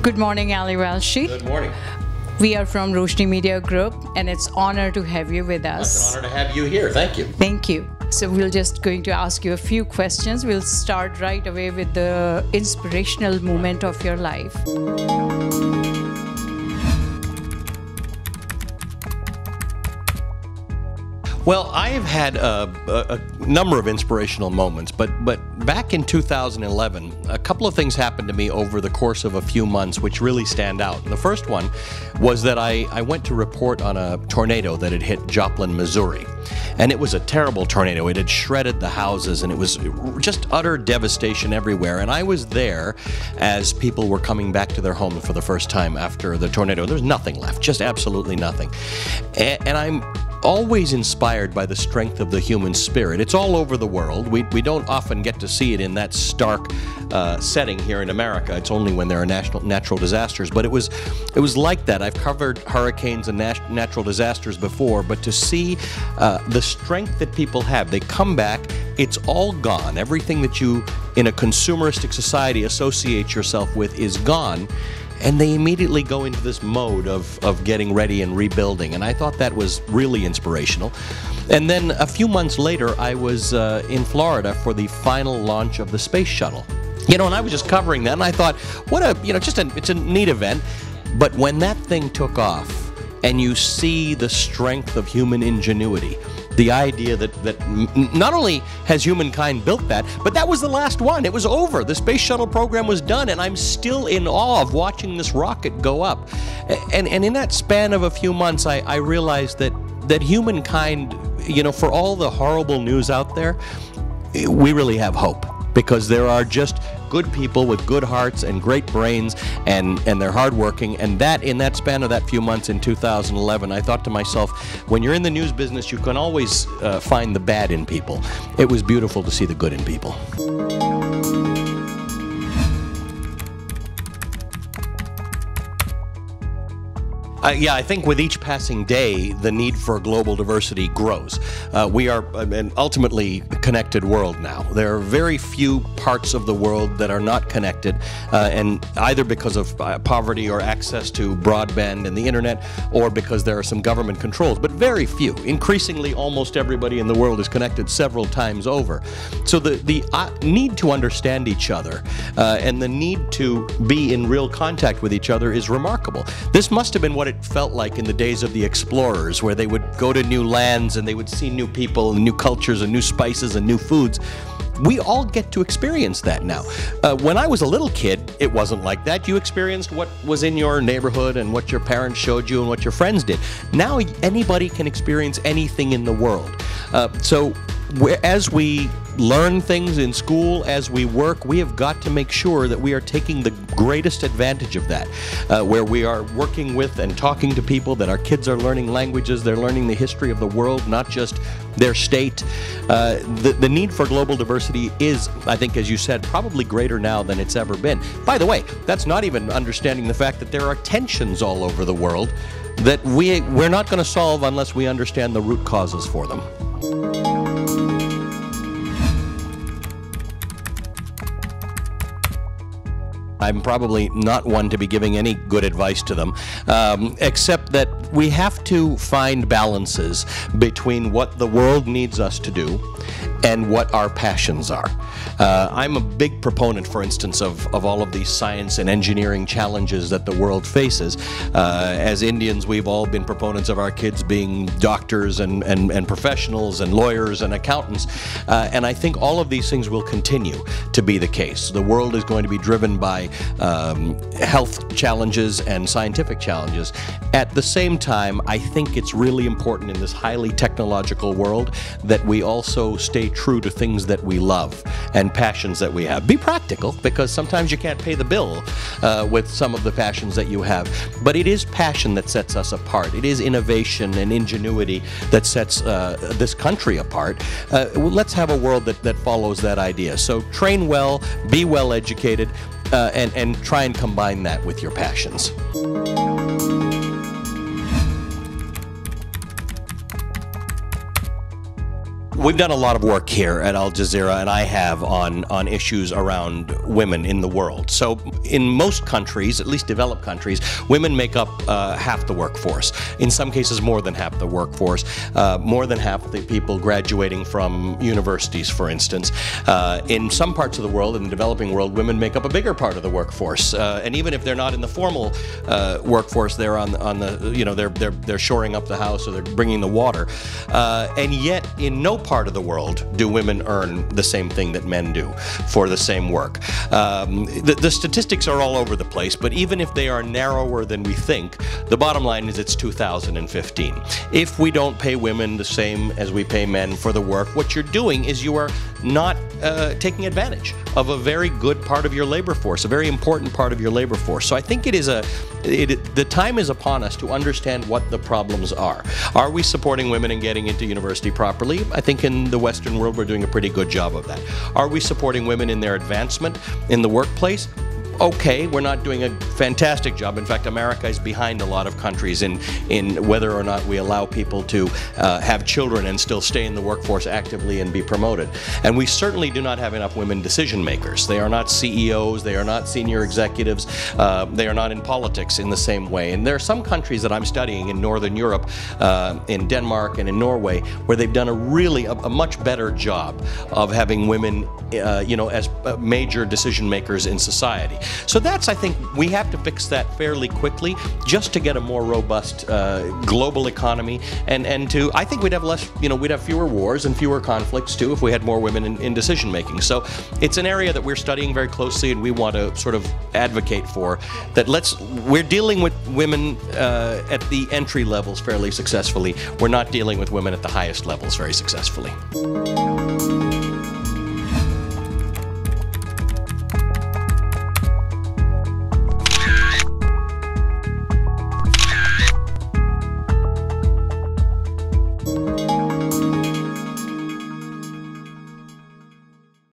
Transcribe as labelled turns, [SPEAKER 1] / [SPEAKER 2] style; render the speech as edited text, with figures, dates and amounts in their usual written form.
[SPEAKER 1] Good morning, Ali Velshi.
[SPEAKER 2] Good morning.
[SPEAKER 1] We are from Roshni Media Group, and it's an honor to have you with us.
[SPEAKER 2] It's an honor to have you here. Thank you.
[SPEAKER 1] Thank you. So we're just going to ask you a few questions. We'll start right away with the inspirational moment of your life.
[SPEAKER 2] Well, I've had a number of inspirational moments, but back in 2011, a couple of things happened to me over the course of a few months which really stand out. The first one was that I went to report on a tornado that had hit Joplin, Missouri. And it was a terrible tornado. It had shredded the houses, and it was just utter devastation everywhere. And I was there as people were coming back to their homes for the first time after the tornado. There's nothing left, just absolutely nothing. And I'm always inspired by the strength of the human spirit. It's all over the world. We don't often get to see it in that stark setting here in America. It's only when there are natural disasters. But it was like that. I've covered hurricanes and natural disasters before, but to see the strength that people have, they come back, it's all gone. Everything that you, in a consumeristic society, associate yourself with is gone. And they immediately go into this mode of getting ready and rebuilding. And I thought that was really inspirational. And then a few months later, I was in Florida for the final launch of the space shuttle. You know, and I was just covering that, and I thought, what a, you know, it's a neat event. But when that thing took off, and you see the strength of human ingenuity, the idea that not only has humankind built that, but that was the last one. It was over. The space shuttle program was done, and I'm still in awe of watching this rocket go up. And in that span of a few months, I realized that humankind, you know, for all the horrible news out there, we really have hope, because there are just good people with good hearts and great brains, and they're hardworking. And that, in that span of that few months in 2011, I thought to myself, when you're in the news business, you can always find the bad in people. It was beautiful to see the good in people. Yeah, I think with each passing day, the need for global diversity grows. We are an ultimately connected world now. There are very few parts of the world that are not connected, and either because of poverty or access to broadband and the internet, or because there are some government controls, but very few. Increasingly, almost everybody in the world is connected several times over. So the need to understand each other and the need to be in real contact with each other is remarkable. This must have been what it felt like in the days of the explorers, where they would go to new lands and they would see new people and new cultures and new spices and new foods. We all get to experience that now. When I was a little kid, it wasn't like that. You experienced what was in your neighborhood and what your parents showed you and what your friends did. Now anybody can experience anything in the world. So as we learn things in school, as we work, we have got to make sure that we are taking the greatest advantage of that, where we are working with and talking to people, that our kids are learning languages, they're learning the history of the world, not just their state. The need for global diversity is, I think, as you said, probably greater now than it's ever been. By the way, that's not even understanding the fact that there are tensions all over the world that we're not going to solve unless we understand the root causes for them. I'm probably not one to be giving any good advice to them, except that we have to find balances between what the world needs us to do and what our passions are. I'm a big proponent, for instance, of all of these science and engineering challenges that the world faces. As Indians, we've all been proponents of our kids being doctors and professionals and lawyers and accountants, and I think all of these things will continue to be the case. The world is going to be driven by health challenges and scientific challenges. At the same time, I think it's really important in this highly technological world that we also stay true to things that we love and passions that we have. Be practical, because sometimes you can't pay the bill with some of the passions that you have. But it is passion that sets us apart. It is innovation and ingenuity that sets this country apart. Let's have a world that follows that idea. So train well, be well educated, and try and combine that with your passions. We've done a lot of work here at Al Jazeera, and I have on issues around women in the world. So in most countries, at least developed countries, women make up half the workforce. In some cases, more than half the workforce. More than half the people graduating from universities, for instance. In some parts of the world, in the developing world, women make up a bigger part of the workforce. And even if they're not in the formal workforce, they're on the you know, they're shoring up the house, or they're bringing the water. And yet, in no part of the world do women earn the same thing that men do for the same work. The statistics are all over the place, but even if they are narrower than we think, the bottom line is it's 2015. If we don't pay women the same as we pay men for the work, what you're doing is you are not taking advantage of a very good part of your labor force, a very important part of your labor force. So I think the time is upon us to understand what the problems are. Are we supporting women in getting into university properly? I think in the Western world we're doing a pretty good job of that. Are we supporting women in their advancement in the workplace? Okay, we're not doing a fantastic job. In fact, America is behind a lot of countries in whether or not we allow people to have children and still stay in the workforce actively and be promoted. And we certainly do not have enough women decision makers. They are not CEOs, they are not senior executives, they are not in politics in the same way. And there are some countries that I'm studying in Northern Europe, in Denmark and in Norway, where they've done a much better job of having women you know, as major decision makers in society. So that's, I think, we have to fix that fairly quickly just to get a more robust global economy, and to, I think we'd have less, you know, we'd have fewer wars and fewer conflicts too if we had more women in decision making. So it's an area that we're studying very closely, and we want to sort of advocate for that. We're dealing with women at the entry levels fairly successfully. We're not dealing with women at the highest levels very successfully.